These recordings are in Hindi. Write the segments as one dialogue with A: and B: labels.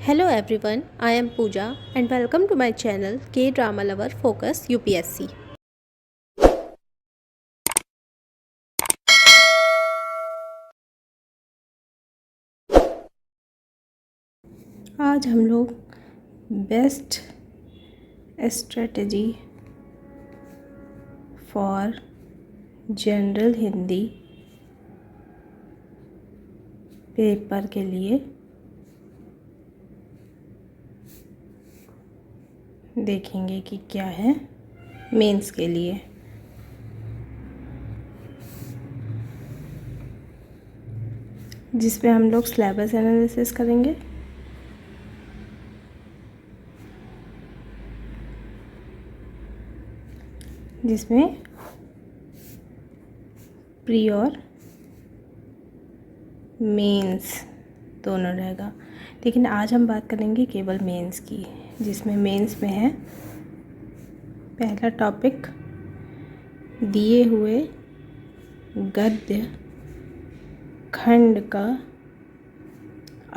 A: Hello everyone, I am Pooja and welcome to my channel K Drama Lover Focus UPSC. आज हम लोग best strategy for general Hindi paper के लिए देखेंगे कि क्या है मेंस के लिए। जिसमें हम लोग सिलेबस एनालिसिस करेंगे, जिसमें प्री और मेंस दोनों रहेगा, लेकिन आज हम बात करेंगे केवल मेंस की, जिसमें मेंस में है पहला टॉपिक दिए हुए गद्य खंड का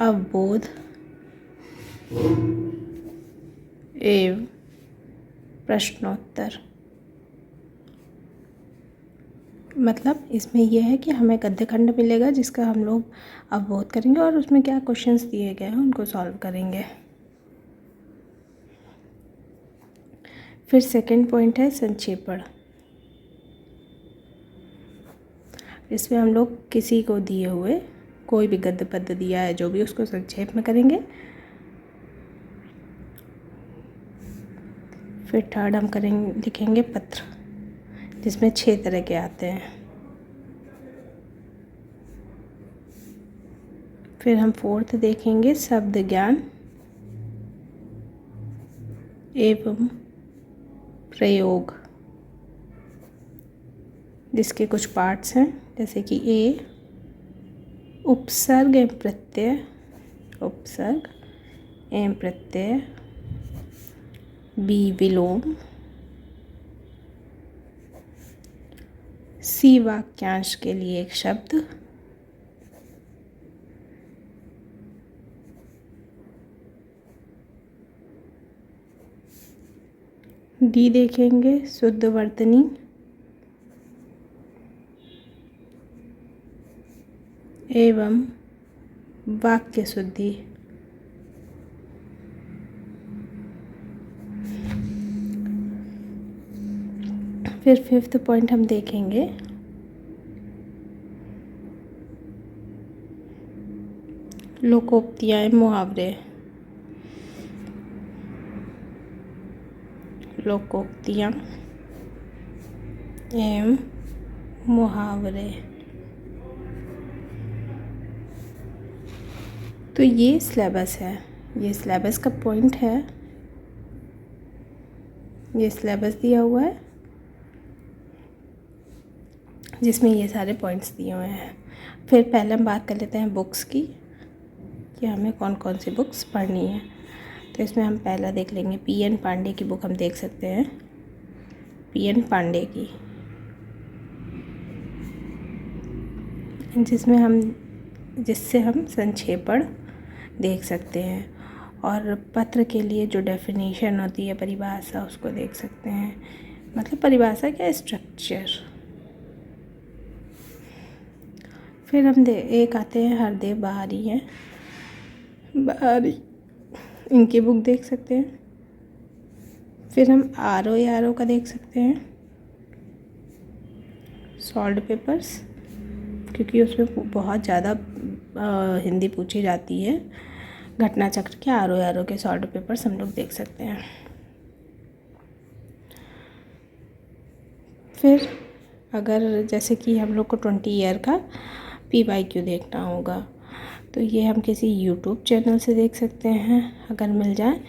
A: अवबोध एवं प्रश्नोत्तर। मतलब इसमें यह है कि हमें गद्य खंड मिलेगा जिसका हम लोग अवबोध करेंगे और उसमें क्या क्वेश्चंस दिए गए हैं उनको सॉल्व करेंगे। फिर सेकंड पॉइंट है संक्षेपण। इसमें हम लोग किसी को दिए हुए कोई भी गद्य पद्य दिया है जो भी उसको संक्षेप में करेंगे। फिर थर्ड हम लिखेंगे पत्र, जिसमें 6 तरह के आते हैं। फिर हम फोर्थ देखेंगे शब्द ज्ञान एवं प्रयोग, जिसके कुछ पार्ट्स हैं, जैसे कि ए उपसर्ग एवं प्रत्यय, बी विलोम, सी वाक्यांश के लिए एक शब्द, डी देखेंगे शुद्ध वर्तनी एवं वाक्य शुद्धि। फिर फिफ्थ पॉइंट हम देखेंगे लोकोक्तियाँ मुहावरे। लोकोक्तियाँ एवं मुहावरे। तो ये सिलेबस है, ये सिलेबस का पॉइंट है, ये सिलेबस दिया हुआ है जिसमें ये सारे पॉइंट्स दिए हुए हैं। फिर पहले हम बात कर लेते हैं बुक्स की कि हमें कौन कौन सी बुक्स पढ़नी है। तो इसमें हम पहला देख लेंगे पी.एन. पांडे की बुक हम देख सकते हैं, पी.एन. पांडे की, जिससे हम संक्षेपण देख सकते हैं और पत्र के लिए जो डेफिनेशन होती है, परिभाषा, उसको देख सकते हैं। मतलब परिभाषा क्या, स्ट्रक्चर। फिर हम एक आते हैं हरदेव बहारी हैं, बहारी, इनकी बुक देख सकते हैं। फिर हम आर.ओ. का देख सकते हैं, सॉल्व पेपर्स, क्योंकि उसमें बहुत ज़्यादा हिंदी पूछी जाती है। घटना चक्र के आर.ओ. के सॉल्व पेपर्स हम लोग देख सकते हैं। फिर अगर जैसे कि हम लोग को 20 ईयर का PYQ देखना होगा तो ये हम किसी यूट्यूब चैनल से देख सकते हैं अगर मिल जाए,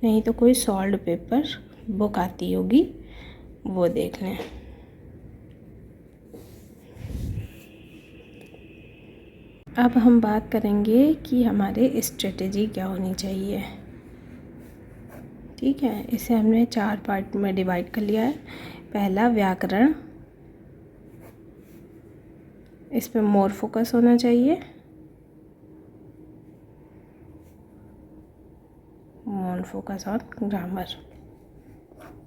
A: नहीं तो कोई सॉल्व पेपर बुक आती होगी वो देख लें। अब हम बात करेंगे कि हमारे स्ट्रेटजी क्या होनी चाहिए। ठीक है, इसे हमने 4 पार्ट में डिवाइड कर लिया है। पहला व्याकरण, इस पे मोर फोकस होना चाहिए। Don't focus on grammar.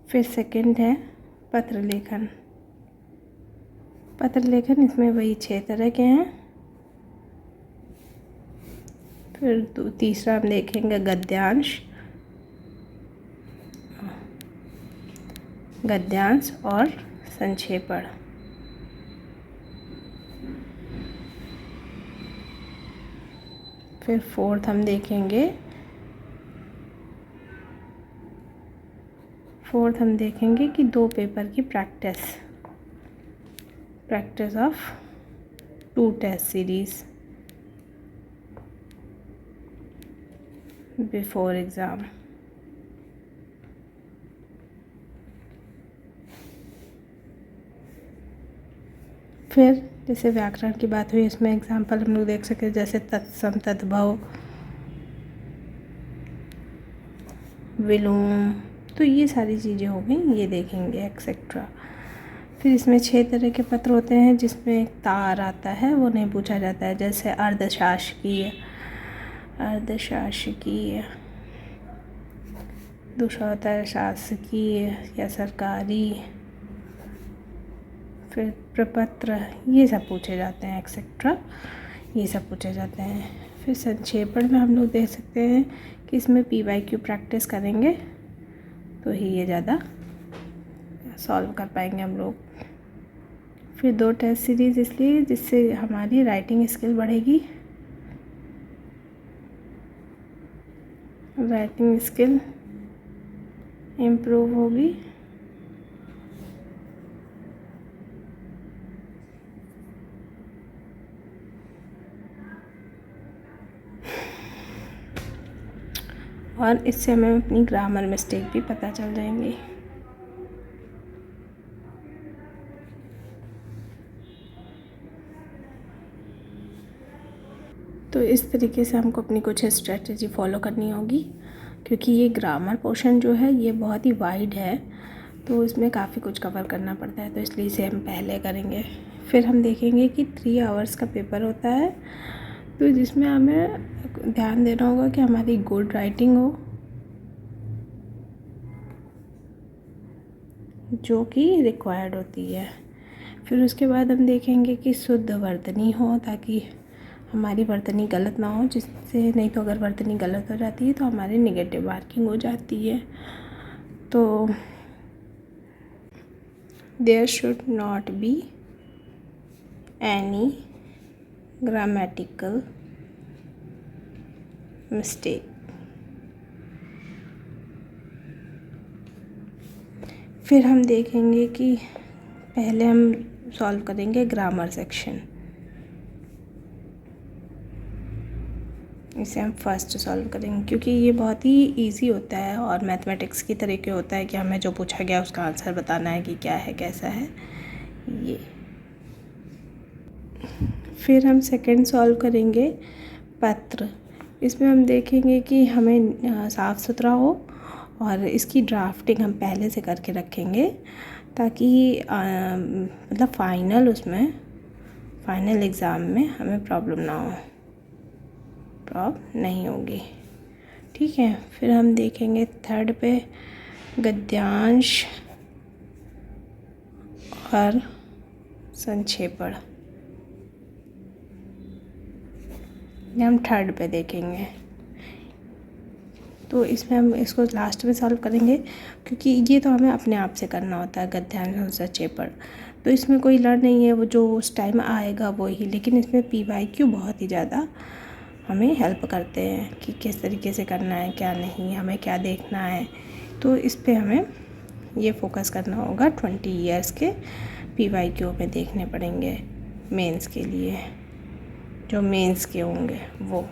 A: फिर सेकंड है पत्र लेखन। पत्र लेखन इसमें वही 6 तरह के हैं। फिर तीसरा हम देखेंगे गद्यांश और संक्षेपण। फिर फोर्थ हम देखेंगे कि 2 पेपर की practice of 2 test series before exam. फिर जैसे व्याकरण की बात हुई, इसमें एग्जाम्पल हम लोग देख सकते हैं जैसे तत्सम, तद्भव, विलोम, तो ये सारी चीज़ें हो गई, ये देखेंगे एक्सेट्रा। फिर इसमें 6 तरह के पत्र होते हैं जिसमें एक तार आता है, वो नहीं पूछा जाता है, जैसे अर्धशासकीय, दूसरा होता है शासकीय या सरकारी, फिर प्रपत्र, ये सब पूछे जाते हैं एक्सेट्रा, ये सब पूछे जाते हैं। फिर संक्षेपण में हम लोग देख सकते हैं कि इसमें PYQ प्रैक्टिस करेंगे तो ही ये ज़्यादा सॉल्व कर पाएंगे हम लोग। फिर 2 टेस्ट सीरीज़ इसलिए जिससे हमारी राइटिंग स्किल बढ़ेगी, राइटिंग स्किल इम्प्रूव होगी। और इससे हमें अपनी ग्रामर मिस्टेक भी पता चल जाएंगी। तो इस तरीके से हमको अपनी कुछ स्ट्रेटजी फॉलो करनी होगी, क्योंकि ये ग्रामर पोर्शन जो है ये बहुत ही वाइड है, तो इसमें काफ़ी कुछ कवर करना पड़ता है, तो इसलिए इसे हम पहले करेंगे। फिर हम देखेंगे कि 3 आवर्स का पेपर होता है, तो जिसमें हमें ध्यान देना होगा कि हमारी गुड राइटिंग हो, जो कि रिक्वायर्ड होती है। फिर उसके बाद हम देखेंगे कि शुद्ध वर्तनी हो, ताकि हमारी वर्तनी गलत ना हो, जिससे नहीं तो अगर वर्तनी गलत हो जाती है तो हमारी नेगेटिव मार्किंग हो जाती है। तो there should not be any grammatical mistake. फिर हम देखेंगे कि पहले हम सॉल्व करेंगे ग्रामर सेक्शन, इसे हम फर्स्ट सॉल्व करेंगे, क्योंकि ये बहुत ही इजी होता है और मैथमेटिक्स की तरीके होता है कि हमें जो पूछा गया उसका आंसर बताना है कि क्या है, कैसा है ये। फिर हम सेकंड सॉल्व करेंगे पत्र। इसमें हम देखेंगे कि हमें साफ़ सुथरा हो और इसकी ड्राफ्टिंग हम पहले से करके रखेंगे, ताकि मतलब फाइनल एग्ज़ाम में हमें प्रॉब्लम नहीं होगी। ठीक है। फिर हम देखेंगे थर्ड पे गद्यांश और संक्षेपण, ये हम थर्ड पे देखेंगे। तो इसमें हम इसको लास्ट में सॉल्व करेंगे, क्योंकि ये तो हमें अपने आप से करना होता है गद्यांश और संक्षेपण, तो इसमें कोई लर्न नहीं है, वो जो उस टाइम आएगा वो ही। लेकिन इसमें PYQ बहुत ही ज़्यादा हमें हेल्प करते हैं कि किस तरीके से करना है, क्या नहीं, हमें क्या देखना है। तो इस पे हमें ये फोकस करना होगा। 20 ईयर्स के PYQ में देखने पड़ेंगे मेंस के लिए, जो मेंस के होंगे वो।